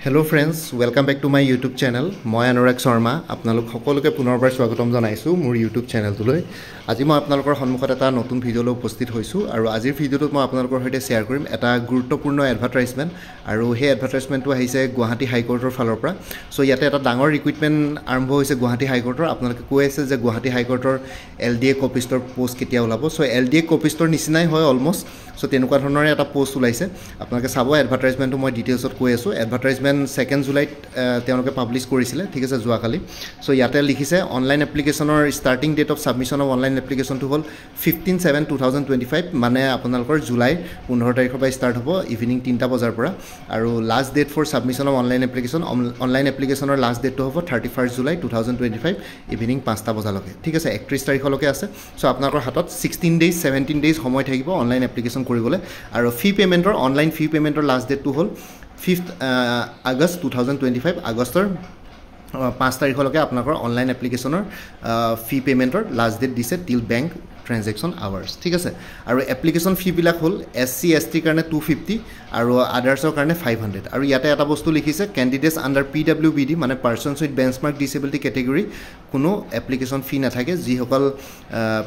Hello friends, welcome back to my YouTube channel. মই অনুৰাগ শৰ্মা আপোনালোক সকলোকে পুনৰবাৰ স্বাগতম জনাইছো মোৰ YouTube চেনেলটোলৈ। আজি মই আপোনালোকৰ সন্মুখত এটা নতুন ভিডিঅ' লৈ উপস্থিত হৈছো আৰু আজিৰ ভিডিঅ'টোত মই আপোনালোকৰ সৈতে শেয়াৰ কৰিম এটা গুৰুত্বপূৰ্ণ এডভাৰটাইজমেন্ট আৰু সেই এডভাৰটাইজমেন্টটো আহিছে গুৱাহাটী হাইকোৰ্টৰ ফালৰ পৰা। সো ইয়াতে এটা ডাঙৰ ৰিক্ৰুটমেন্ট আৰম্ভ হৈছে গুৱাহাটী হাইকোৰ্টৰ। আপোনালোকে কৈ আছে যে গুৱাহাটী হাইকোৰ্টৰ LDA কপিষ্টৰ পোষ্ট কেতিয়া ওলাব। সো LDA কপিষ্টৰ নিচিনাই হয় অলমোষ্ট। সো তেনেকুৱা ধৰণৰে এটা পোষ্ট ওলাইছে। আপোনালোকে চাব এডভাৰটাইজমেন্টটো মই ডিটেইলছত কৈ আছো। এডভাৰটাইজমেন্ট 2 জুলাইত তেওঁলোকে পাব্লিছ কৰিছিলে, ঠিক আছে, যোৱাকালি। সো ইয়াতে লিখিছে অনলাইন এপ্লিকেশ্যনৰ starting date of submission of online এপ্লিকেশ্যনটো হ'ল 15/7/2025, মানে আপোনালোকৰ জুলাই 15 তাৰিখৰ পৰা ষ্টাৰ্ট হ'ব ইভিনিং 3টা বজাৰ পৰা। আৰু last date for submission of online এপ্লিকেশ্যনৰ লাষ্ট ডেটটো হ'ব 31 জুলাই 2025 ইভিনিং 5টা বজালৈকে, ঠিক আছে, 31 তাৰিখলৈকে আছে। সো আপোনালোকৰ হাতত 16 ডেইজ 17 ডেইজ সময় থাকিব অনলাইন এপ্লিকেশ্যন কৰিবলৈ। আৰু অনলাইন ফি পে'মেণ্টৰ লাষ্ট ডেটটো হ'ল 5 আগষ্ট 2025, আগষ্টৰ 5 তাৰিখলৈকে আপোনালোকৰ অনলাইন এপ্লিকেশ্যনৰ ফি পে'মেণ্টৰ লাষ্ট ডেট দিছে টিল বেংক ট্ৰানজেকশ্যন আৱাৰ্ছ, ঠিক আছে। আৰু এপ্লিকেশ্যন ফিবিলাক হ'ল SC ST কাৰণে 250 আৰু আদাৰ্ছৰ কাৰণে 500। আৰু ইয়াতে এটা বস্তু লিখিছে কেণ্ডিডেটছ আণ্ডাৰ PWBD মানে persons with benchmark disability category কোনো এপ্লিকেশ্যন ফি নাথাকে। যিসকল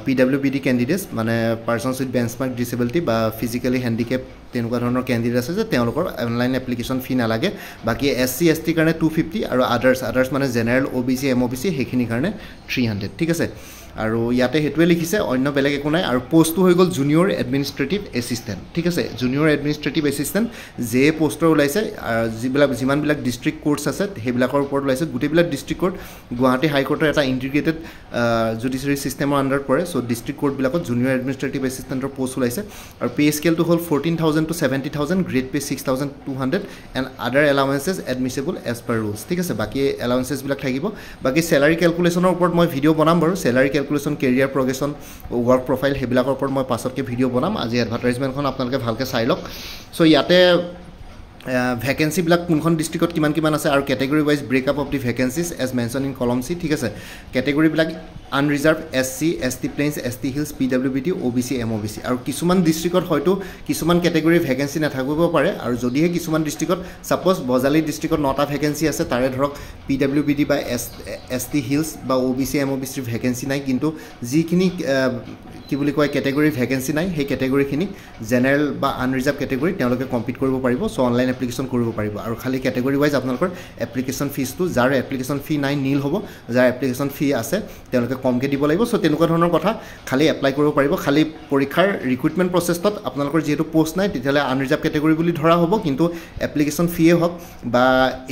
PWBD কেণ্ডিডেটছ মানে পাৰ্চনছ উইথ বেঞ্চমাৰ্ক ডিচেবিলিটি বা ফিজিকেলি হেণ্ডিকেপ তেনেকুৱা ধৰণৰ কেণ্ডিডেট আছে যে তেওঁলোকৰ অনলাইন এপ্লিকেশ্যন ফি নালাগে। বাকী SC ST কাৰণে 250 আৰু আদাৰ্ছ মানে জেনেৰেল OBC MOBC সেইখিনিৰ কাৰণে 300, ঠিক আছে। আৰু ইয়াতে সেইটোৱে লিখিছে, অন্য বেলেগ একো নাই। আৰু পোষ্টটো হৈ গ'ল জুনিয়ৰ এডমিনিষ্ট্ৰেটিভ এছিষ্টেণ্ট, ঠিক আছে, জুনিয়ৰ এডমিনিষ্ট্ৰেটিভ এছিষ্টেণ্ট যে পোষ্টৰ ওলাইছে। যিমানবিলাক ডিষ্ট্ৰিক্ট কোৰ্টছ আছে সেইবিলাকৰ ওপৰত ওলাইছে। গোটেইবিলাক ডিষ্ট্ৰিক্ট কোৰ্ট গুৱাহাটী হাইকোৰ্টৰ এটা ইণ্টিগ্ৰেটেড জুডিচিয়াৰী ছিষ্টেমৰ আণ্ডাৰত পৰে। চ' ডিষ্ট্ৰিক্ট কোৰ্টবিলাকত জুনিয়ৰ এডমিনিষ্ট্ৰেটিভ এছিষ্টেণ্টৰ পোষ্ট ওলাইছে। আৰু পে' স্কেলটো হ'ল 14,000 to 70,000, grade pay' 6,200 and other এলাউৱেঞ্চেছ এডমিছেবল as per rules, ঠিক আছে। বাকী এলাউৱেঞ্চেছবিলাক থাকিব। বাকী চেলাৰী কেলকুলেশ্যনৰ ওপৰত মই ভিডিঅ' বনাম বাৰু। Salary calculation, career progression, work profile সেইবিলাকৰ ওপৰত মই পাছতকৈ ভিডিঅ' বনাম। আজি এডভাৰটাইজমেণ্টখন আপোনালোকে ভালকৈ চাই লওক। চ' ইয়াতে ভেকেঞ্চিবিলাক কোনখন ডিষ্ট্ৰিক্টত কিমান আছে আৰু category wise breakup of the vacancies as mention in column C, ঠিক আছে। কেটেগৰীবিলাক unreserved SC ST plains ST hills PWBD OBC MOBC। আৰু কিছুমান ডিষ্ট্ৰিক্টত হয়তো কিছুমান কেটেগৰীৰ ভেকেঞ্চি নাথাকিব পাৰে। আৰু যদিহে কিছুমান ডিষ্ট্ৰিক্টত ছাপ'জ বজালী ডিষ্ট্ৰিক্টত 9টা ভেকেঞ্চি আছে, তাৰে ধৰক PWBD বা ST হিলছ বা OBC MOBCৰ ভেকেঞ্চি নাই, কিন্তু যিখিনি কি বুলি কয় কেটেগৰীৰ ভেকেঞ্চি নাই সেই কেটেগৰীখিনি জেনেৰেল বা আনৰিজাৰ্ভ কেটেগৰী তেওঁলোকে কম্পিট কৰিব পাৰিব। চ' অনলাইন এপ্লিকেশ্যন কৰিব পাৰিব। আৰু খালি কেটেগৰী ৱাইজ আপোনালোকৰ এপ্লিকেশ্যন ফিজটো যাৰ এপ্লিকেশ্যন ফি নাই নীল হ'ব, যাৰ এপ্লিকেশ্যন ফি আছে তেওঁলোকে কমকৈ দিব লাগিব। চ' তেনেকুৱা ধৰণৰ কথা, খালি এপ্লাই কৰিব পাৰিব। খালি পৰীক্ষাৰ ৰিক্ৰুটমেণ্ট প্ৰচেছত আপোনালোকৰ যিহেতু পোষ্ট নাই তেতিয়াহ'লে আনৰিজাৰ্ভ কেটেগৰী বুলি ধৰা হ'ব, কিন্তু এপ্লিকেশ্যন ফিয়ে হওক বা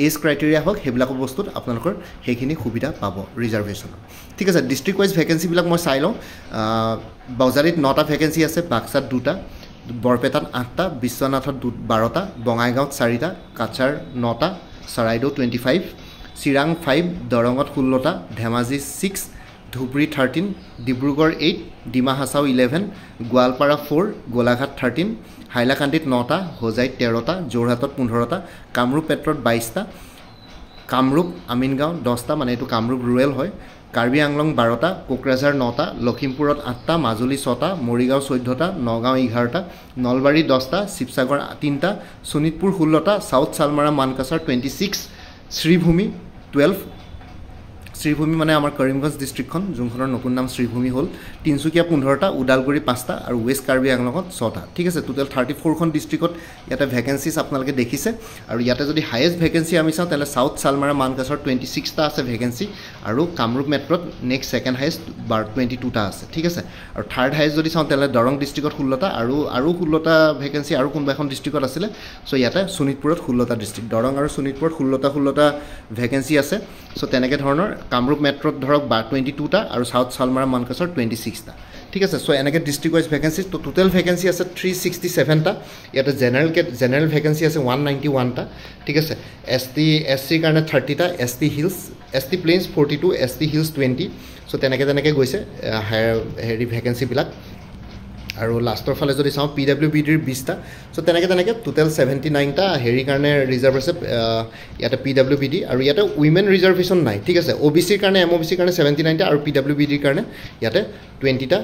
এজ ক্ৰাইটেৰিয়া হওক সেইবিলাকৰ বস্তুত আপোনালোকৰ সেইখিনি সুবিধা পাব ৰিজাৰ্ভেশ্যনত, ঠিক আছে। ডিষ্ট্ৰিক্ট ৱাইজ ভেকেঞ্চিবিলাক মই চাই লওঁ। বজালীত 9টা ভেকেঞ্চি আছে, বাক্সাত 2টা, বৰপেটাত 8টা, বিশ্বনাথত 12টা, বঙাইগাঁৱত 4টা, কাছাৰ 9টা, চৰাইদেউ 25, চিৰাং 5, দৰঙত 16টা, ধেমাজি 6, ধুবুৰী 13, ডিব্ৰুগড় 8, ডিমা হাছাও 11, গোৱালপাৰা 4, গোলাঘাট 13, হাইলাকান্দিত 9টা, হোজাইত 13টা, যোৰহাটত 15টা, কামৰূপ মেট্ৰত 22টা, কামৰূপ আমিনগাঁও 10টা, মানে এইটো কামৰূপ ৰুৰেল হয়, কাৰ্বি আংলং 12টা, কোকৰাঝাৰ 9টা, লখিমপুৰত 8টা, মাজুলী 6টা, মৰিগাঁও 14টা, নগাঁও 11টা, নলবাৰী 10টা, শিৱসাগৰ 3টা, শোণিতপুৰ 16টা, চাউথ চালমাৰা মানকাছাৰ 26, শ্ৰীভূমি 12, শ্ৰীভূমি মানে আমাৰ কৰিমগঞ্জ ডিষ্ট্ৰিক্টখন যোনখনৰ নতুন নাম শ্ৰীভূমি হ'ল, তিনিচুকীয়া 15টা, ওদালগুৰি 5টা আৰু ৱেষ্ট কাৰ্বি আংলঙত 6টা, ঠিক আছে। টোটেল 34খন ডিষ্ট্ৰিক্টত ইয়াতে ভেকেঞ্চিছ আপোনালোকে দেখিছে। আৰু ইয়াতে যদি হায়েষ্ট ভেকেঞ্চি আমি চাওঁ তেতিয়াহ'লে চাউথ চালমাৰা মানকাছাৰ 26টা আছে ভেকেঞ্চি, আৰু কামৰূপ মেট্ৰত নেক্সট ছেকেণ্ড হায়েষ্ট 22টা আছে, ঠিক আছে। আৰু থাৰ্ড হায়েষ্ট যদি চাওঁ তেতিয়াহ'লে দৰং ডিষ্ট্ৰিক্টত 16টা আৰু 16টা ভেকেঞ্চি আৰু কোনোবা এখন ডিষ্ট্ৰিক্টত আছিলে। চ' ইয়াতে শোণিতপুৰত 16টা ডিষ্ট্ৰিক্ট, দৰং আৰু শোণিতপুৰত 16টা ভেকেঞ্চি আছে। চ' তেনেকৈ ধৰণৰ কামৰূপ মেট্ৰত ধৰক 22টা আৰু চাউথ চালমাৰা মানকাছাৰ 26টা, ঠিক আছে। চ' এনেকৈ district wise vacancy total vacancy আছে 367টা। ইয়াতে জেনেৰেল ভেকেঞ্চি আছে 191টা, ঠিক আছে। SC কাৰণে 30টা, ST hills ST plains 42, ST hills 20। চ' তেনেকৈ গৈছে ভেকেঞ্চিবিলাক। আৰু লাষ্টৰ ফালে যদি চাওঁ PWBDৰ 20টা। চ' তেনেকৈ টোটেল 79টা কাৰণে ৰিজাৰ্ভ আছে ইয়াতে PWBD। আৰু ইয়াতে উইমেন ৰিজাৰ্ভেশ্যন নাই, ঠিক আছে। OBCৰ কাৰণে MOBCৰ কাৰণে 79টা আৰু PWBDৰ কাৰণে ইয়াতে 20টা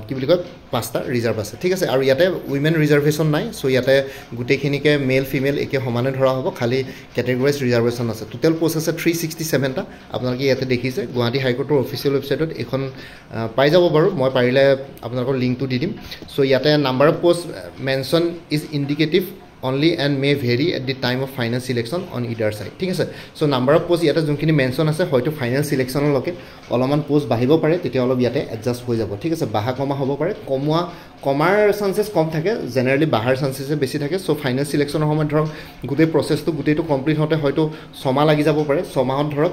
কি বুলি কয় 5টা ৰিজাৰ্ভ আছে ঠিক আছে আৰু ইয়াতে উইমেন ৰিজাৰ্ভেশ্যন নাই সো ইয়াতে গুটেখিনিকে মেল ফিমেল একে সমানে ধৰা হ'ব খালি ক্যাটেগৰাইজ ৰিজাৰ্ভেশ্যন আছে টোটাল পোষ্ট আছে 367টা আপোনালোকে ইয়াতে দেখিছে গুৱাহাটী হাইকোৰ্টৰ অফিচিয়েল ৱেবছাইটত এখন পাই যাব বাৰু মই পাৰিলে আপোনালোকৰ লিংকটো দি দিম সো ইয়াতে number of post mention is indicative only and may vary at the time of final selection on either side ঠিক আছে সো নাম্বাৰ অফ পোষ্ট ইয়াতে যোনখিনি মেনশন আছে হয়তো ফাইনাল সিলেকশনৰ লকে অলমান পোষ্ট বাঢ়িব পাৰে তেতিয়া অলপ ইয়াতে এডজাস্ট হৈ যাব ঠিক আছে বাহা কমা হ'ব পাৰে কমাৰ চান্সেস কম থাকে জেনাৰেলি বাহাৰ চান্সেস বেছি থাকে সো ফাইনাল সিলেকশনৰ সময়ত ধৰক গোটেই প্ৰসেসটো গোটেইটো কমপ্লিট হতে হয়তো 6 মাহ লাগি যাব পাৰে 6 মাহত ধৰক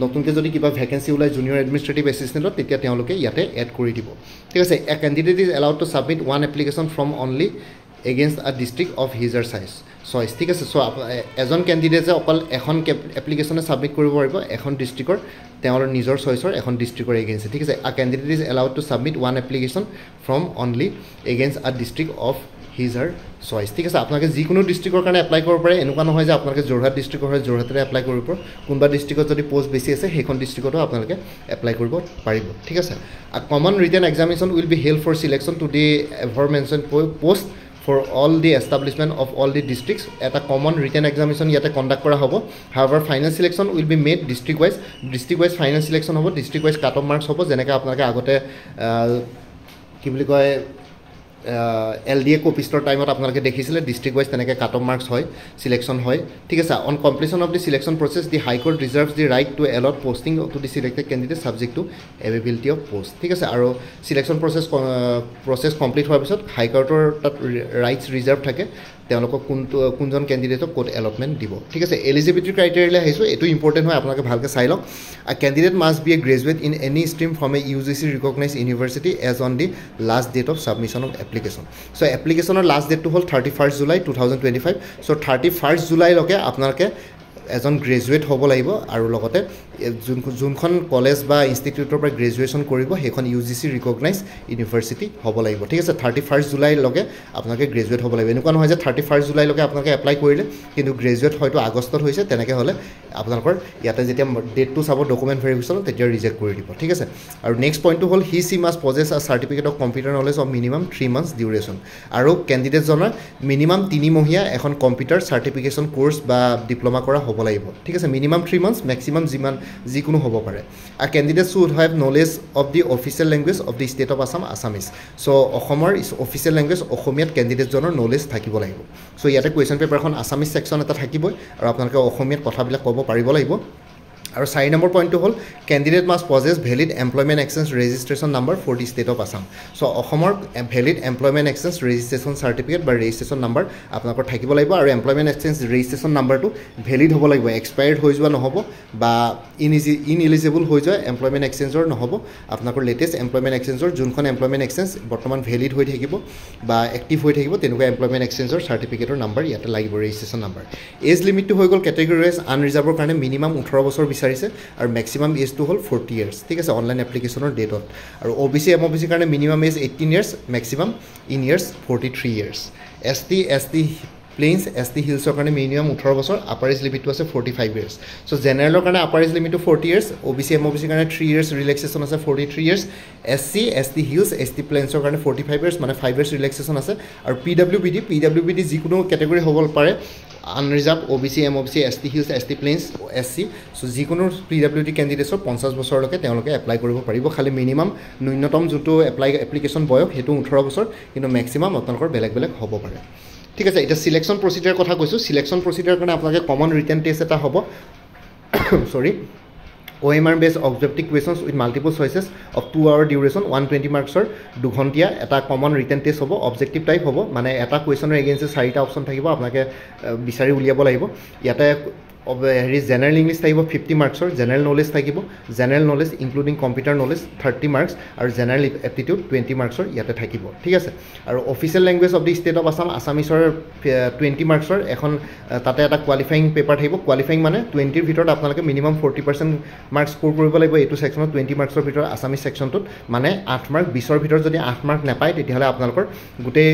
নতুনকৈ যদি কিবা ভ্যাকেন্সি ওলাই জুনিয়ৰ এডমিনিষ্ট্ৰেটিভ এসিস্টেন্টত তেতিয়া তেওঁলোকে ইয়াতে এড কৰি দিব ঠিক আছে a candidate is allowed to submit one application from only against a district of his or choice ঠিক আছে সো এজন ক্যান্ডিডেটে অকল এখন এপ্লিকেশনে সাবমিট কৰিব পাৰিব এখন ডিস্ট্ৰিক্টৰ তেওঁৰ নিজৰ চইচৰ এখন ডিস্ট্ৰিক্টৰ এগেইনষ্ট ঠিক আছে a candidate is allowed to submit one application from only against a district of his or choice ঠিক আছে আপোনালোকে যিকোনো ডিস্ট্ৰিক্টৰ কাৰণে এপ্লাই কৰিব পাৰে এনেকুৱা নহয় যে আপোনালোকে যোৰহাট ডিস্ট্ৰিক্টৰ হয় যোৰহাটৰে এপ্লাই কৰিব কোনবা ডিস্ট্ৰিক্টত যদি পোষ্ট বেছি আছে সেইখন ডিস্ট্ৰিক্টতো আপোনালোকে এপ্লাই কৰিব পাৰিব ঠিক আছে a common written examination will be held for selection to the aforementioned post for all the establishment of all the districts at a common written examination yate conduct kora hobo however final selection will be made district wise final selection hobo district wise cut off marks hobo jeneka apnalake agote ki boli koy LDA copistor time ot apnalake dekhisile district wise teneke cut off marks hoy selection hoy thik ase on completion of the selection process the high court reserves the right to allot posting to the selected candidate subject to availability of post thik ase aro selection process complete hoar bisot high court tat rights reserve thake তেওঁলোকক কোনজন ক্যান্ডিডেটক code allotment দিব ঠিক আছে eligibility criteria হেইছো এটো important হয় আপোনালোকে ভালকে চাই লওক a candidate must be a graduate in any stream from a UGC recognised university as on the last date of submission of application so এপ্লিকেশনৰ লাষ্ট ডেট টু হল 31 জুলাই 2025 সো 31 জুলাই লকে আপোনালোকে এজন গ্ৰেজুৱেট হ'ব লাগিব আৰু লগতে যোনখন কলেজ বা ইনষ্টিটিউটৰ পৰা গ্ৰেজুৱেচন কৰিব সেইখন UGC ৰিকগনাইজড ইউনিভাৰ্সিটি হ'ব লাগিব ঠিক আছে 31 জুলাই লকে আপোনালোকে গ্ৰেজুৱেট হ'ব লাগিব এনেকুৱা নহয় যে 31 জুলাই লকে আপোনালোকে এপ্লাই কৰিলে কিন্তু গ্ৰেজুৱেট হয়তো আগষ্টত হৈছে তেনেকৈ হলে আপোনালোকৰ ইয়াতে যেতিয়া ডেটটো চাব ডকুমেন্ট ভেৰিফিকেচন তেতিয়া ৰিজেক্ট কৰি দিব ঠিক আছে আৰু নেক্সট পইণ্টটো হল হি সি মাস্ট পজেছ আ certificate of computer knowledge of minimum 3 months duration আৰু ক্যান্ডিডেট জনৰ মিনিমাম 3 মহীয়া এখন কম্পিউটাৰ সাৰ্টিফিকেশন কোৰ্স বা ডিপ্লোমা কৰা হ'ব লাগিব ঠিক আছে মিনিমাম 3 মান্থছ ম্যাক্সিমাম যিকোনো হ'ব পাৰে আ candidate should have knowledge of the official language of the state of Assam Assamese so অসমৰ অফিচিয়েল ল্যাঙ্গুৱেজ অসমীয়াত ক্যান্ডিডেট জনৰ নলেজ থাকিব লাগিব সো ইয়াতে কোৱেশ্চন পেপাৰখন আসামিজ সেকশন এটা থাকিবই আৰু আপোনালোকে অসমীয়াত কথাবিলাক ক'ব পাৰিব লাগিব আৰু 4 নম্বৰ পইণ্টটো হল candidate must possess valid employment exchange registration number for the state of Assam so অসমৰ valid employment exchange registration certificate বা ৰেজিষ্ট্ৰেচন নাম্বাৰ আপোনালোকৰ থাকিব লাগিব আৰু এমপ্লয়মেন্ট এক্সচেঞ্জ ৰেজিষ্ট্ৰেচন নাম্বাৰটো ভ্যালিড হ'ব লাগিব এক্সপায়াৰ্ড হৈ যোৱা নহ'ব বা ইনএলিজিবল হৈ যোৱা এমপ্লয়মেন্ট এক্সচেঞ্জৰ নহ'ব আপোনালোকৰ লেটেষ্ট এমপ্লয়মেন্ট এক্সচেঞ্জৰ যোনখন এমপ্লয়মেন্ট এক্সচেঞ্জ বৰ্তমান ভ্যালিড হৈ থাকিব বা এক্টিভ হৈ থাকিব তেনেকুৱা এমপ্লয়মেন্ট এক্সচেঞ্জৰ সাৰ্টিফিকেটৰ নাম্বাৰ ইয়াতে লাগিব ৰেজিষ্ট্ৰেচন নাম্বাৰ এজ লিমিটটো হৈ গ'ল কেটেগৰী ৱাইজ আনৰিজাৰ্ভৰ কাৰণে মিনিমাম 18 বছৰ বিচাৰিছে আৰু ম্যাক্সিমাম এজ টু হল 40 ইয়াৰ্স ঠিক আছে অনলাইন এপ্লিকেশনৰ ডেটত আৰু OBC MOBC কাৰণে minimum age 18 years maximum in years 43 years ST plains ST হিলছৰ কাৰণে মিনিমাম 18 বছৰ আপাৰ এজ লিমিটটো আছে 45 ইয়াৰ্স সো জেনাৰেলৰ কাৰণে আপাৰ এজ লিমিটটো 40 ইয়াৰ্স OBC MOBC কাৰণে 3 ইয়াৰ্স ৰিলেক্সেশন আছে 43 ইয়াৰ্স ST হিলছ ST প্লেইনছৰ কাৰণে 45 ইয়াৰ্স মানে 5 ইয়াৰ্স ৰিলেক্সেশন আছে আৰু PWBD যিকোনো ক্যাটেগৰী হ'ব পাৰে unreserved OBC MOBC ST hills ST plains SC so যিকোনো PWD ক্যান্ডিডেটছৰ 50 বছৰলৈকে তেওঁলোকে এপ্লাই কৰিব পাৰিব খালি মিনিমাম ন্যূনতম যোনটো এপ্লিকেশন বয়স হেতু 18 বছৰ কিন্তু ম্যাক্সিমাম আপোনালোকৰ বেলেগ হ'ব পাৰে ঠিক আছে এটা সিলেকশন প্ৰসিডিউৰ কথা কৈছো সিলেকশন প্ৰসিডিউৰ কাৰণে আপোনালোকে কমন ৰিটেন টেষ্ট এটা হ'ব সৰি OMR based objective questions with multiple choices of 2 hour duration 120 marks or 2 ঘণ্টিয়া এটা কমন ৰিটেন টেষ্ট হ'ব অবজেক্টিভ টাইপ হ'ব মানে এটা কোৱেশ্চনৰ এগেইনষ্ট 4টা অপচন থাকিব আপোনালোকে বিচাৰি উলিয়াব লাগিব ইয়াতে জেনাৰেল ইংলিছ থাকিব 50 মাৰ্কছৰ জেনাৰেল নলেজ থাকিব general knowledge including computer knowledge 30 marks আৰু জেনাৰেল এপ্টিটিউড 20 মাৰ্কছৰ ইয়াতে থাকিব ঠিক আছে আৰু official language of the state of Assam আসামিছৰ 20 মাৰ্কছৰ এখন তাতে এটা কোৱালিফাইং পেপাৰ থাকিব কোৱালিফাইং মানে 20ৰ ভিতৰত আপোনালোকে মিনিমাম 40% মাৰ্কছ স্কোৰ কৰিব লাগিব এইটো সেকশনত 20 মাৰ্কছৰ ভিতৰত আসামিজ সেকশনটোত মানে 8 মাৰ্ক 20ৰ ভিতৰত যদি 8 মাৰ্ক নাপায় তেতিয়াহলে আপোনালোকৰ গোটেই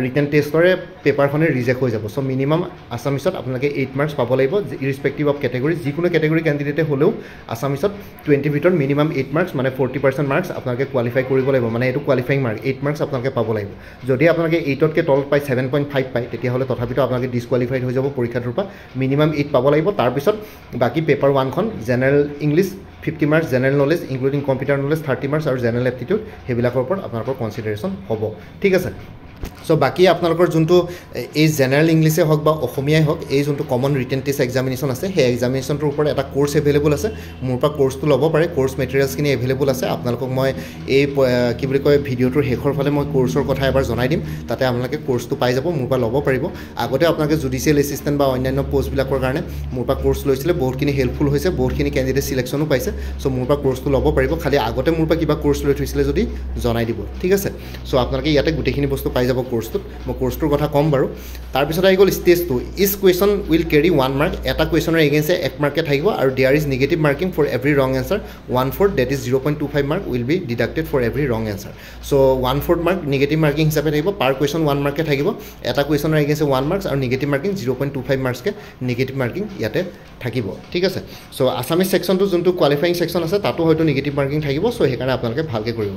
ৰিটেন টেষ্টৰে পেপাৰখনে ৰিজেক্ট হৈ যাব সো মিনিমাম আসামিছত আপোনালোকে 8 মাৰ্কছ পাব লাগিব ইৰিছপেক্টিভ অফ কেটেগৰী যিকোনো কেটেগৰী কেণ্ডিডেটে হ'লেও আছামিছত 20 ভিতৰত মিনিমাম 8 মাৰ্কছ মানে 40% মাৰ্কছ আপোনালোকে কোৱালিফাই কৰিব লাগিব মানে এইটো কোৱালিফাইং মাৰ্ক 8 মাৰ্কছ আপোনালোকে পাব লাগিব যদি আপোনালোকে 8তকৈ তলত পায় 7.5 পায় তেতিয়াহ'লে তথাপিতো আপোনালোকে ডিছকুৱালিফাইড হৈ যাব পৰীক্ষাটোৰ পৰা মিনিমাম 8 পাব লাগিব তাৰপিছত বাকী পেপাৰ 1খন general English 50 marks general knowledge including computer knowledge 30 marks আৰু জেনেৰেল এপ্টিটিউড সেইবিলাকৰ ওপৰত আপোনালোকৰ কনচিডাৰেশ্যন হ'ব ঠিক আছে সো বাকি আপোনালোকৰ যোনটো এই জেনাৰেল ইংলিশে হওক বা অসমীয়াই হওক এই যোনটো কমন ৰিটেন টেষ্ট এক্সামিনেশ্যন আছে সেই এক্সামিনেশ্যনটোৰ ওপৰত এটা কোৰ্ছ এভেইলেবল আছে মোৰ পৰা কোৰ্ছটো ল'ব পাৰে কোৰ্ছ মেটেৰিয়েলছখিনি এভেইলেবল আছে আপোনালোকক মই এই কি বুলি কয় ভিডিঅ'টোৰ শেষৰ ফালে মই কোৰ্ছৰ কথা এবাৰ জনাই দিম তাতে আপোনালোকে কোৰ্ছটো পাই যাব মোৰ পৰা ল'ব পাৰিব আগতে আপোনালোকে জুডিচিয়েল এছিষ্টেণ্ট বা অন্যান্য পোষ্টবিলাকৰ কাৰণে মোৰ পৰা কোৰ্ছ লৈছিলে বহুতখিনি হেল্পফুল হৈছে বহুতখিনি কেণ্ডিডেট চিলেকশ্যনো পাইছে সো মোৰ পৰা কোৰ্ছটো ল'ব পাৰিব খালি আগতে মোৰ পৰা কিবা কোৰ্ছ লৈ থৈছিলে যদি জনাই দিব ঠিক আছে সো আপোনালোকে ইয়াতে গোটেইখিনি বস্তু পাই যাব কোৰ্ছটোত মই কোৰ্ছটোৰ কথা ক'ম বাৰু তাৰপিছত আহি গ'ল stage 2 each question will carry 1 mark এটা কুৱেশ্যনৰ এগেইনষ্টে 1 মাৰ্কে থাকিব আৰু there is negative marking for every wrong answer 1/4 that is 0.25 mark will be deducted for every wrong answer so' 1/4 mark negative marking হিচাপে থাকিব পাৰ কুৱেশ্যন 1 মাৰ্কে থাকিব এটা কুৱেশ্যনৰ এগেইনষ্টে 1 মাৰ্কছ আৰু নিগেটিভ মাৰ্কিং 0.25 মাৰ্কছকে নিগেটিভ মাৰ্কিং ইয়াতে থাকিব ঠিক আছে চ' আছামিজ ছেকশ্যনটো যোনটো কোৱালিফাইং ছেকশ্যন আছে তাতো হয়তো নিগেটিভ মাৰ্কিং থাকিব চ' সেইকাৰণে আপোনালোকে ভালকৈ কৰিব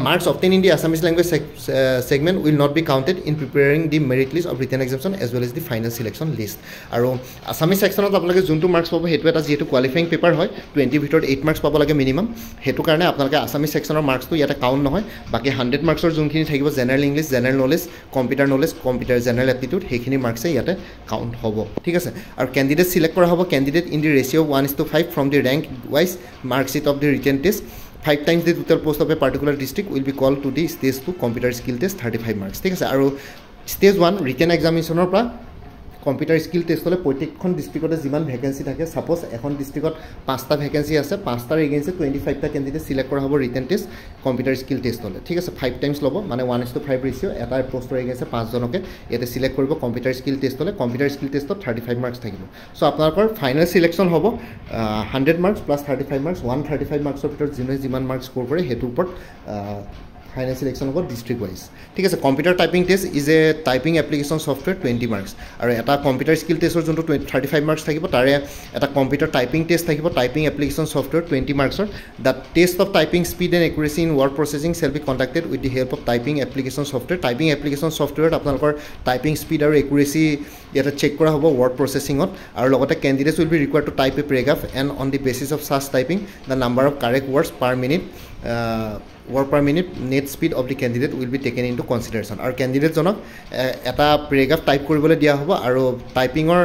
marks obtain in the Assamese language segment will not be counted in preparing the merit list of written examination as well as the final selection list আৰু আছামিজ ছেকশ্যনত আপোনালোকে যোনটো মাৰ্কছ পাব সেইটো এটা যিহেতু কোৱালিফাইং পেপাৰ হয় 20 ভিতৰত 8 মাৰ্কছ পাব লাগে মিনিমাম সেইটো কাৰণে আপোনালোকে আছামিজ ছেকশ্যনৰ মাৰ্কছটো ইয়াতে কাউণ্ট নহয় বাকী 100 মাৰ্কছৰ যোনখিনি থাকিব general English general knowledge computer general aptitude সেইখিনি মাৰ্কছে ইয়াতে কাউণ্ট হ'ব ঠিক আছে আৰু কেণ্ডিডেট চিলেক্ট কৰা হ'ব candidate in the ratio' 1:5 from the rank wise marksheet of the written test 5 times the total post of a particular district will be called to the stage 2 computer skill test 35 marks ঠিক আছে আৰু stage 1 written examinationৰ পৰা computer skill test হ'লে প্ৰত্যেকখন ডিষ্ট্ৰিক্টতে যিমান vacancy থাকে suppose এখন ডিষ্ট্ৰিক্টত 5টা ভেকেঞ্চি আছে 5টাৰ এগেইনষ্টে 25টা কেণ্ডিডেট সিলেক্ট কৰা হ'ব written test computer skill test হ'লে ঠিক আছে 5 টাইমছ ল'ব মানে 1:5 ৰেচিঅ' এটা পোষ্টৰ এগেইনষ্টে 5 জনকে ইয়াতে সিলেক্ট কৰিব কম্পিউটাৰ স্কিল টেষ্ট হ'লে কম্পিউটাৰ স্কিল টেষ্টত 35 মাৰ্কছ থাকিব চ' আপোনালোকৰ ফাইনেল সিলেকশ্যন হ'ব 100 মাৰ্কছ প্লাছ 35 মাৰ্কছ 135 মাৰ্কছৰ ভিতৰত যোনে যিমান মাৰ্কছ স্ক'ৰ কৰে সেইটোৰ ওপৰত ফাইনেল সিলেকশ্যন হ'ব ডিষ্ট্ৰিক্ট ৱাইজ ঠিক আছে computer typing test is a typing application software 20 marks আৰু এটা কম্পিউটাৰ স্কিল টেষ্টৰ যোনটো 35 মাৰ্কছ থাকিব তাৰে এটা কম্পিউটাৰ টাইপিং টেষ্ট থাকিব টাইপিং এপ্লিকেশ্যন ছফ্টৱেৰ 20 মাৰ্কছৰ the test of typing speed and accuracy in word processing shall be conducted with the help of typing application software typing application ছফ্টৱেৰত আপোনালোকৰ typing speed আৰু accuracy ইয়াতে check কৰা হ'ব word প্ৰচেছিঙত আৰু লগতে candidates will be required to type a paragraph and on the basis of such typing the number of correct words per minute word per minute net speed of the candidate will be taken into consideration আৰু কেণ্ডিডেটজনক এটা paragraph type কৰিবলৈ দিয়া হ'ব আৰু টাইপিঙৰ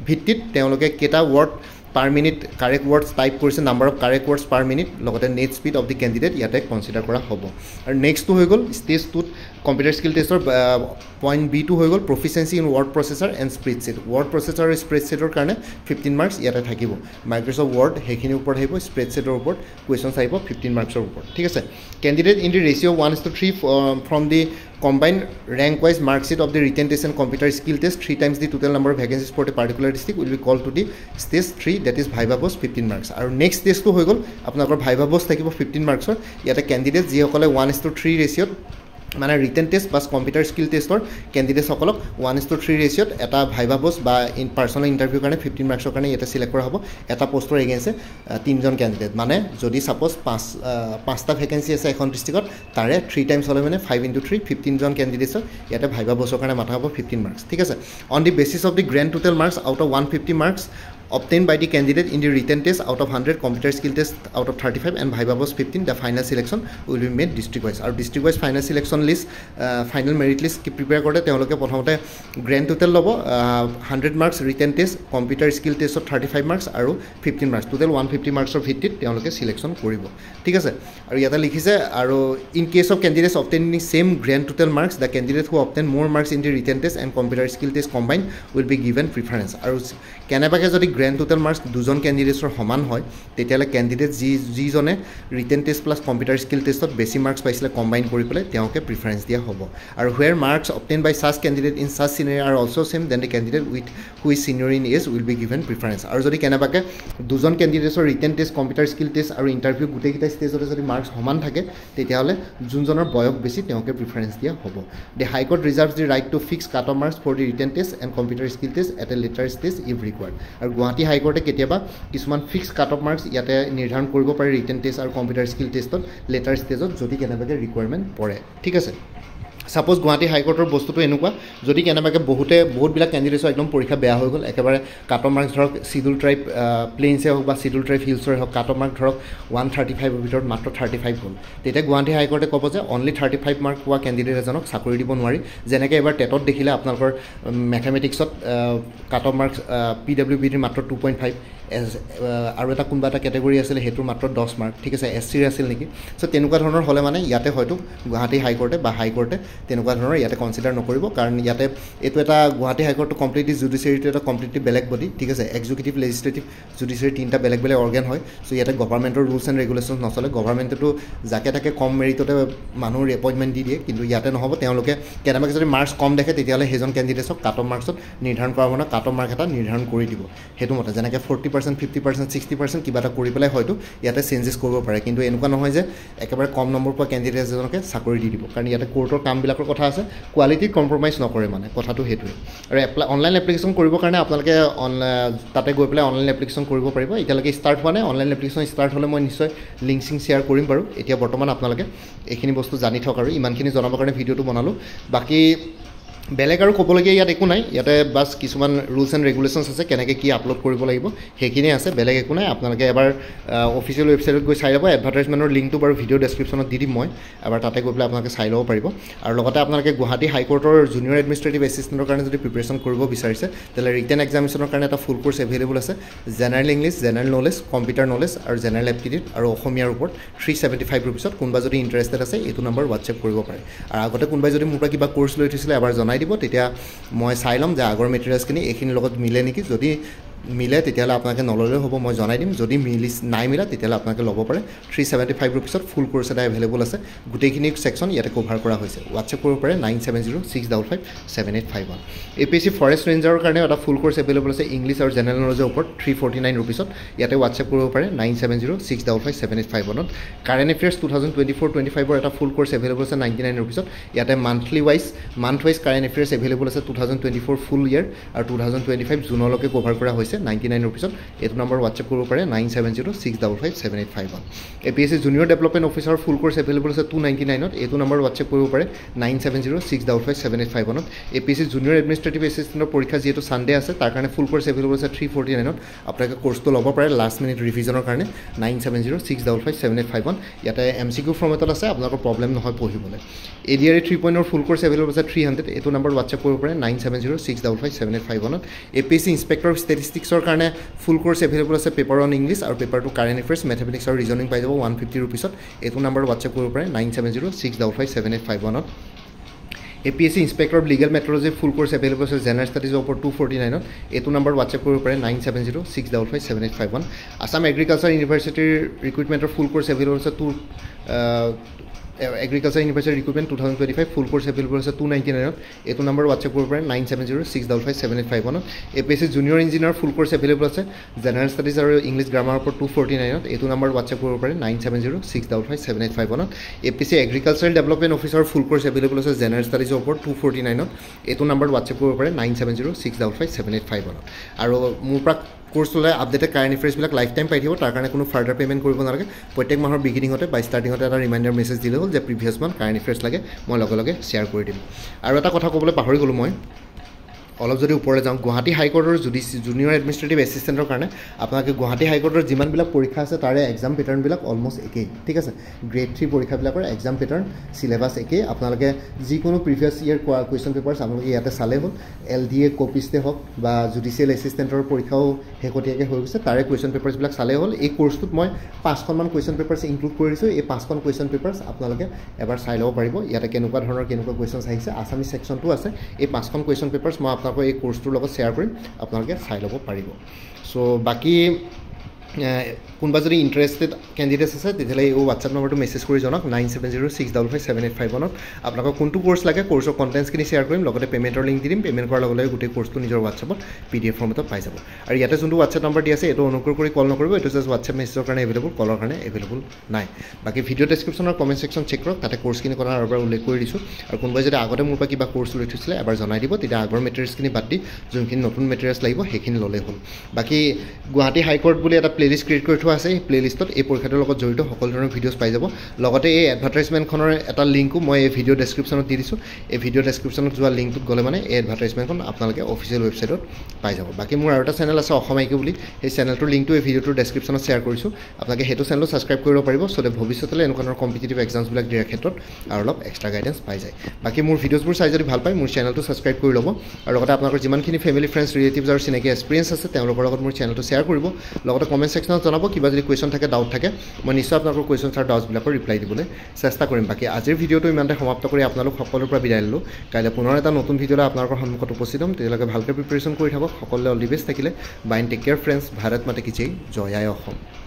ভিত্তিত তেওঁলোকে কেইটা word per minute correct words type কৰিছে number of correct words per minute লগতে net speed of the candidate ইয়াতে কনচিডাৰ কৰা হ'ব আৰু নেক্সটটো হৈ গ'ল ষ্টেজ 2ত কম্পিউটাৰ স্কিল টেষ্টৰ পইণ্ট B2 হৈ গ'ল proficiency in word processor and spreadsheet word processor আৰু স্প্ৰেডশ্বিটৰ কাৰণে 15 মাৰ্কছ ইয়াতে থাকিব মাইক্ৰ'ছফ্ট ৱৰ্ড সেইখিনিৰ ওপৰত আহিব স্প্ৰেডশ্বিটৰ ওপৰত কুৱেশ্যনছ আহিব 15 মাৰ্কছৰ ওপৰত ঠিক আছে candidate in the ratio' 1:3 from the combined rank wise mark sheet of the written test and computer skill test 3 times the total number of vacancies for a particular district will be called to the stage 3 that is viva post 15 marks আৰু next stage to হৈ গ'ল আপোনালোকৰ viva post থাকিব 15 marks ইয়াতে candidate যিসকলে 1:3 ৰেচিঅ'ত মানে written test plus computer skill টেষ্টৰ কেণ্ডিডেটসকলক 1:3 ৰেচিঅ'ত এটা ভাইভা পোষ্ট বা ইন পাৰ্চনেল ইণ্টাৰভিউৰ কাৰণে 15 মাৰ্কছৰ কাৰণে ইয়াতে চিলেক্ট কৰা হ'ব এটা পোষ্টৰ এগেইনষ্টে 3জন কেণ্ডিডেট মানে যদি ছাপ'জ 5টা ভেকেঞ্চি আছে এখন ডিষ্ট্ৰিক্টত তাৰে 3 টাইমছ হ'লে মানে 5 × 3 15জন কেণ্ডিডেটছক ইয়াতে ভাইভা পোষ্টৰ কাৰণে মাথা হ'ব 15 মাৰ্কছ ঠিক আছে on the basis of the grand total marks out of 150 marks obtained by the candidate in the written test out of 100 computer skill test out of 35 and viva post 15 the final selection will be made district wise আৰু district wise final selection list final merit list কি prepare কৰে তেওঁলোকে প্ৰথমতে grand total ল'ব 100 marks written test computer skill টেষ্টত 35 marks আৰু 15 marks total 150 মাৰ্কছৰ ভিত্তিত তেওঁলোকে সিলেকশ্যন কৰিব ঠিক আছে আৰু ইয়াতে লিখিছে আৰু in case of candidates obtaining same grand total marks the candidate who obtain more marks in the written test and computer skill test combined will be given preference আৰু কেনেবাকৈ যদি গ্ৰেণ্ড টোটেল মাৰ্কছ দুজন কেণ্ডিডেটছৰ সমান হয় তেতিয়াহ'লে candidate যিজনে written test plus computer skill টেষ্টত বেছি মাৰ্কছ পাইছিলে কম্বাইন কৰি পেলাই তেওঁকে প্ৰিফাৰেঞ্চ দিয়া হ'ব আৰু where marks obtain by such candidate in such senior are also' same then the candidate with who is senior in age will be given preference আৰু যদি কেনেবাকৈ দুজন কেণ্ডিডেটছৰ written test computer skill test আৰু interview গোটেইকেইটা ষ্টেজতে যদি marks সমান থাকে তেতিয়াহ'লে যোনজনৰ বয়স বেছি তেওঁকে প্ৰিফাৰেঞ্চ দিয়া হ'ব the High Court reserves the right to fix cut off marks for the written test and computer skill test at a later stage if required আৰু গুৱাহাটী গুৱাহাটী হাইকোৰ্টে কেতিয়াবা কিছুমান ফিক্স কাট অফ মাৰ্কছ ইয়াতে নিৰ্ধাৰণ কৰিব পাৰে ৰিটেন টেষ্ট আৰু কম্পিউটাৰ স্কিল টেষ্টত letter ষ্টেজত যদি কেনেবাকৈ ৰিকুৱাৰমেণ্ট পৰে ঠিক আছে সাপোজ গুৱাহাটী হাইকোৰ্টৰ বস্তুটো এনেকুৱা যদি কেনেবাকৈ বহুতবিলাক কেণ্ডিডেটছৰ একদম পৰীক্ষা বেয়া হৈ গ'ল একেবাৰে কাট অফ মাৰ্কছ ধৰক শিডিউল ট্ৰাইব প্লেইনছে হওক বা শিডিউল ট্ৰাইব হিলছৰে হওক কাট অফ মাৰ্ক ধৰক 135ৰ ভিতৰত মাত্ৰ 35 হ'ল তেতিয়া গুৱাহাটী হাইকোৰ্টে ক'ব যে অনলি 35 মাৰ্ক পোৱা কেণ্ডিডেট এজনক চাকৰি দিব নোৱাৰি যেনেকৈ এবাৰ টেটত দেখিলে আপোনালোকৰ মেথমেটিক্সত কাট অফ মাৰ্কছ PWBৰ মাত্ৰ 2.5 আৰু এটা কোনোবা এটা কেটেগৰী আছিলে সেইটোৰ মাত্ৰ 10 মাৰ্ক ঠিক আছে SCৰ আছিল নেকি চ' তেনেকুৱা ধৰণৰ হ'লে মানে ইয়াতে হয়তো গুৱাহাটী হাইকোৰ্টে বা হাইকোৰ্টে তেনেকুৱা ধৰণৰ ইয়াতে কনচিডাৰ নকৰিব কাৰণ ইয়াতে এইটো এটা গুৱাহাটী হাইকোৰ্টটো কমপ্লিটলি জুডিচিয়াৰীটো এটা কমপ্লিটলি বেলেগ বডি ঠিক আছে এক্সিকিউটিভ লেজিছলেটিভ জুডিচিয়াৰী তিনিটা বেলেগ বেলেগ অৰ্গেন হয় চ' ইয়াতে গভৰ্ণমেণ্টৰ ৰুলছ এণ্ড ৰেগুলেশ্যনছ নচলে গভৰ্ণমেণ্টেতো যাকে তাকে কম মেৰিটতে মানুহৰ এপইণ্টমেণ্ট দি দিয়ে কিন্তু ইয়াতে নহ'ব তেওঁলোকে কেনেবাকৈ যদি মাৰ্কছ কম দেখে তেতিয়াহ'লে সেইজন কেণ্ডিডেটছক কাট অফ মাৰ্কছত নিৰ্ধাৰণ কৰা মানে কাট অফ মাৰ্ক এটা নিৰ্ধাৰণ কৰি দিব সেইটো মতে যেনেকৈ 40% 50% 60% কিবা এটা কৰি পেলাই হয়তো ইয়াতে চেঞ্জেছ কৰিব পাৰে কিন্তু এনেকুৱা নহয় যে একেবাৰে কম নম্বৰ পোৱা কেণ্ডিডেট এজনকে চাকৰি দি দিব কাৰণ ইয়াতে কোৰ্টৰ কামবিলাকৰ কথা আছে কোৱালিটি কম্প্ৰমাইজ নকৰে মানে কথাটো সেইটোৱে আৰু অনলাইন এপ্লিকেশ্যন কৰিবৰ কাৰণে আপোনালোকে তাতে গৈ পেলাই অনলাইন এপ্লিকেশ্যন কৰিব পাৰিব এতিয়ালৈকে ষ্টাৰ্ট হোৱা নাই অনলাইন এপ্লিকেশ্যন ষ্টাৰ্ট হ'লে মই নিশ্চয় লিংক শ্বেয়াৰ কৰিম বাৰু এতিয়া বৰ্তমান আপোনালোকে এইখিনি বস্তু জানি থওক আৰু ইমানখিনি জনাবৰ কাৰণে ভিডিঅ'টো বনালোঁ বাকী বেলেগ আৰু ক'বলগীয়া ইয়াত একো নাই ইয়াতে বাছ কিছুমান ৰুলছ এণ্ড ৰেগুলেশ্যনছ আছে কেনেকৈ কি আপলোড কৰিব লাগিব সেইখিনিয়ে আছে বেলেগ একো নাই আপোনালোকে এবাৰ অফিচিয়েল ৱেবছাইটত গৈ চাই ল'ব এডভাৰটাইজমেণ্টৰ লিংকটো বাৰু ভিডিঅ' ডেছক্ৰিপশ্যনত দি দিম মই এবাৰ তাতে গৈ পেলাই আপোনালোকে চাই ল'ব পাৰিব আৰু লগতে আপোনালোকে গুৱাহাটী হাইকোৰ্টৰ জুনিয়ৰ এডমিনিষ্ট্ৰেটিভ এছিষ্টেণ্টৰ কাৰণে যদি প্ৰিপেৰেশ্যন কৰিব বিচাৰিছে তেতিয়াহ'লে ৰিটেন এক্সামিনেশ্যনৰ কাৰণে এটা ফুল কোৰ্চ এভেইলেবল আছে general English general knowledge computer knowledge আৰু জেনেৰেল এপ্টিটিউড আৰু অসমীয়াৰ ওপৰত 375 ৰুপিছত কোনোবা যদি ইণ্টাৰেষ্টেড আছে এইটো নম্বৰ হোৱাটছএপ কৰিব পাৰে আৰু আগতে কোনোবাই যদি মোৰ পৰা কিবা কোৰ্চ লৈ থৈছিলে এবাৰ জনাই দিব তেতিয়া মই চাই ল'ম যে আগৰ মেটেৰিয়েলছখিনি এইখিনিৰ লগত মিলে নেকি যদি মিলে তেতিয়াহ'লে আপোনালোকে নল'লেও হ'ব মই জনাই দিম যদি নাই মিলা তেতিয়াহ'লে আপোনালোকে ল'ব পাৰে 375 ৰুপিছত ফুল কোৰ্চ এটা এভেইলেবল আছে গোটেইখিনি ছেকশ্যন ইয়াতে কভাৰ কৰা হৈছে হোৱাটছএপ কৰিব পাৰে 9706557851 APSC ফৰেষ্ট ৰেঞ্জাৰৰ কাৰণে এটা ফুল কোৰ্চ এভেইলেবল আছে ইংলিছ আৰু জেনেৰেল নলেজৰ ওপৰত 349 ৰুপিছত ইয়াতে হোৱাটছএপ কৰিব পাৰে 9706557851 কাৰেণ্ট এফেয়াৰ্ছ 2024-25ৰ এটা ফুল কোৰ্চ এভেইলেবল আছে 99 ৰুপিছত ইয়াতে month wise current affairs available আছে 2024 ফুল ইয়েৰ আৰু 2025 জুনলৈকে কভাৰ কৰা হৈছে 99 ৰুপিছত এইটো নম্বৰ হোৱাটছএপ কৰিব পাৰে 9706557851 APSC জুনিয়ৰ ডেভেলপমেণ্ট অফিচাৰ ফুল কোৰ্চ এভেইলেবল আছে 299ত এইটো নম্বৰ হোৱাটছএপ কৰিব পাৰে 9706557851 APSC জুনিয়ৰ এডমিনিষ্ট্ৰেটিভ এছিষ্টেণ্টৰ পৰীক্ষা যিহেতু ছানডে আছে তাৰ কাৰণে ফুল কোৰ্চ এভেইলেবল আছে 349ত আপোনালোকে কোৰ্চটো ল'ব পাৰে লাষ্ট মিনিট ৰিভিজনৰ কাৰণে 9706557851 ইয়াতে MCQ ফৰ্মেটত আছে আপোনালোকৰ প্ৰব্লেম নহয় পঢ়িবলৈ ADRE 3.0 ফুল কোৰ্চ এভেইলেবল আছে 300 এইটো নম্বৰ হোৱাটছএপ কৰিব পাৰে 9706557851 APSC ইনস্পেক্টৰ অফ ষ্টেটিষ্টিক্সৰ কাৰণে ফুল কোৰ্চ এভেইলেবল আছে পেপাৰ অন ইংলিছ আৰু paper two current affairs mathematics আৰু ৰিজনিং পাই যাব 150 ৰুপিছত এইটো নম্বৰ হোৱাটছএপ কৰিব পাৰে 9706557851 APSC inspector of legal metrology full course available আছে জেনেৰেল ষ্টাডিজৰ ওপৰত 249ত এইটো নম্বৰ হোৱাটছএপ কৰিব পাৰে 9706557851 আছাম এগ্ৰিকালচাৰ ইউনিভাৰ্চিটিৰ ৰিক্ৰুইটমেণ্টৰ ফুল কোৰ্চ এভেইলেবল আছে এগ্ৰিকালচাৰ ইউনিভাৰ্চিটি ৰিক্ৰুইটমেণ্ট 2025 ফুল কোৰ্চ এভেইলেবল আছে 299ত এইটো নম্বৰ হোৱাটছএপ কৰিব পাৰে 9706557851 APSC জুনিয়ৰ ইঞ্জিনিয়াৰ ফুল কোৰ্চ এভেইলেবল আছে জেনেৰেল ষ্টাডিজ আৰু ইংলিছ গ্ৰামাৰৰ ওপৰত 249ত এইটো নম্বৰ হোৱাটছএপ কৰিব পাৰে 9706557851 APSC এগ্ৰিকালচাৰেল ডেভেলপমেণ্ট অফিচাৰ ফুল কোৰ্চ এভেইলেবল আছে জেনেৰেল ষ্টাডিজৰ ওপৰত 249ত এইটো নম্বৰ হোৱাটছএপ কৰিব পাৰে 9706557851 আৰু মোৰ পৰা কোৰ্চ ল'লে আপডেটেড কাৰেণ্ট এফেয়াৰ্ছবিলাক লাইফ টাইম পাই থাকিব তাৰ কাৰণে কোনো ফাৰ্ডাৰ পে'মেণ্ট কৰিব নালাগে প্ৰত্যেক মাহৰ বিগিনিঙতে বা ষ্টাৰ্টিঙতে এটা ৰিমাইণ্ডাৰ মেছেজ দিলে হ'ল যে প্ৰিভিয়াছ মান্থ কাৰেণ্ট এফেয়াৰ্ছ লাগে মই লগে লগে শ্বেয়াৰ কৰি দিম আৰু এটা কথা ক'বলৈ পাহৰি গ'লোঁ মই অলপ যদি ওপৰলৈ যাওঁ গুৱাহাটী হাইকোৰ্টৰ জুনিয়ৰ এডমিনিষ্ট্ৰেটিভ এছিষ্টেণ্টৰ কাৰণে আপোনালোকে গুৱাহাটী হাইকোৰ্টৰ যিমানবিলাক পৰীক্ষা আছে তাৰে এক্সাম পেটাৰ্ণবিলাক অলমষ্ট একেই ঠিক আছে গ্ৰেড 3 পৰীক্ষাবিলাকৰ এক্সাম পেটাৰ্ণ চিলেবাছ একেই আপোনালোকে যিকোনো প্ৰিভিয়াছ ইয়েৰ কুৱেশ্যন পেপাৰ্ছ আপোনালোকে ইয়াতে চালেই হ'ল LDA কপিষ্টে হওক বা জুডিচিয়েল এছিষ্টেণ্টৰ পৰীক্ষাও শেহতীয়াকৈ হৈ গৈছে তাৰে কুৱেশ্যন পেপাৰ্ছবিলাক চালেই হ'ল এই কোৰ্চটোত মই 5খনমান কুৱেশ্যন পেপাৰ্ছ ইনক্লুড কৰিছোঁ এই 5খন কুৱেশ্যন পেপাৰ্ছ আপোনালোকে এবাৰ চাই ল'ব পাৰিব ইয়াতে কেনেকুৱা কুৱেশ্যনছ আহিছে আছামিজ ছেকশ্যনটো আছে এই 5খন কুৱেশ্যন পেপাৰ্ছ মই আপোনালোকক এই কোৰ্চটোৰ লগত শ্বেয়াৰ কৰিম আপোনালোকে চাই ল'ব পাৰিব চ' বাকী কোনোবা যদি ইণ্টাৰেষ্টেড কেণ্ডিডেটছ আছে তেতিয়াহ'লে এই হোৱাটছআপ নম্বৰটো মেছেজ কৰি জনাওক 9706557851 আপোনালোকক কোনটো কোৰ্চ লাগে কোৰ্চৰ কণ্টেণ্টছখিনি শ্বেয়াৰ কৰিম লগতে পে'মেণ্টৰ লিংক দি দিম পে'মেণ্ট কৰাৰ লগে লগে গোটেই কোৰ্চটো নিজৰ হোৱাটছআপত PDF ফৰ্মেটত পাই যাব আৰু ইয়াতে যোনটো হোৱাটছআপ নম্বৰ দি আছে এইটো অনুগ্ৰহ কৰি কল নকৰিব এইটো জাষ্ট হোৱাটছআপ মেছেজৰ কাৰণে এভেইলেবল কলৰ কাৰণে এভেইলেবল নাই বাকী ভিডিঅ' ডেছক্ৰিপশ্যনৰ কমেণ্ট ছেকশ্যন চেক কৰক তাতে কোৰ্চখিনি কথা আৰু এবাৰ উল্লেখ কৰি দিছোঁ আৰু কোনোবাই যদি আগতে মোৰ পৰা কিবা কোৰ্চ লৈ থৈছিলে এবাৰ জনাই দিব তেতিয়া আগৰ মেটেৰিয়েলছখিনি বাদ দি যোনখিনি নতুন মেটেৰিয়েলছ লাগিব সেইখিনি ল'লেই হ'ল বাকী গুৱাহাটী হাইকোৰ্ট বুলি এটা প্লেলিষ্ট ক্ৰিয়েট কৰি থোৱা আছে এই প্লেলিষ্টত এই পৰীক্ষাটোৰ লগত জড়িত সকলো ধৰণৰ ভিডিঅ'ছ পাই যাব লগতে এই এডভাৰটাইজমেণ্টখনৰ এটা লিংকো মই এই ভিডিঅ' ডেছক্ৰিপশ্যনত দি দিছোঁ এই ভিডিঅ' ডেছক্ৰিপশ্যনত যোৱা লিংকটোত গ'লে মানে এই এডভাৰটাইজমেণ্টখন আপোনালোকে অফিচিয়েল ৱেবছাইটত পাই যাব বাকী মোৰ আৰু এটা চেনেল আছে অসম আইকিউ বুলি সেই চেনেলটোৰ লিংকটো এই ভিডিঅ'টোৰ ডেছক্ৰিপশ্যনত শ্বেয়াৰ কৰিছোঁ আপোনালোকে সেইটো চেনেলো ছাবস্ক্ৰাইব কৰিব পাৰিব চ' ডেট ভৱিষ্যতলৈ এনেকুৱা ধৰণৰ কম্পিটিটিভ এক্সামছবিলাক দিয়াৰ ক্ষেত্ৰত আৰু অলপ এক্সট্ৰা গাইডেঞ্চ পাই যায় বাকী মোৰ ভিডিঅ'ছবোৰ চাই যদি ভাল পায় মোৰ চেনেলটো ছাবস্ক্ৰাইব কৰি ল'ব আৰু লগতে আপোনালোকৰ যিমানখিনি ফেমিলি ফ্ৰেণ্ডছ ৰিলেটিভছ আৰু চিনাকি এক্সপিৰিয়েঞ্চ আছে তেওঁলোকৰ লগত মোৰ চেনেলটো শ্বেয়াৰ কৰিব লগতে কমেণ্ট ছেকশ্যনত জনাব কিবা যদি কুৱেশ্যন থাকে ডাউট থাকে মই নিশ্চয় আপোনালোকৰ কুৱেশ্যনছ আৰু ডাউটছবিলাকৰ ৰিপ্লাই দিবলৈ চেষ্টা কৰিম বাকী আজিৰ ভিডিঅ'টো ইমানতে সমাপ্ত কৰি আপোনালোক সকলোৰ পৰা বিদায় ল'লোঁ কাইলৈ পুনৰ এটা নতুন ভিডিঅ'লৈ আপোনালোকৰ সন্মুখত উপস্থিত হ'ম তেতিয়ালৈকে ভালকৈ প্ৰিপেৰেশ্যন কৰি থাকক সকলোৱে অল দি বেষ্ট থাকিলে bye take care friends Bharat মাতে কি জয় জয় আই অসম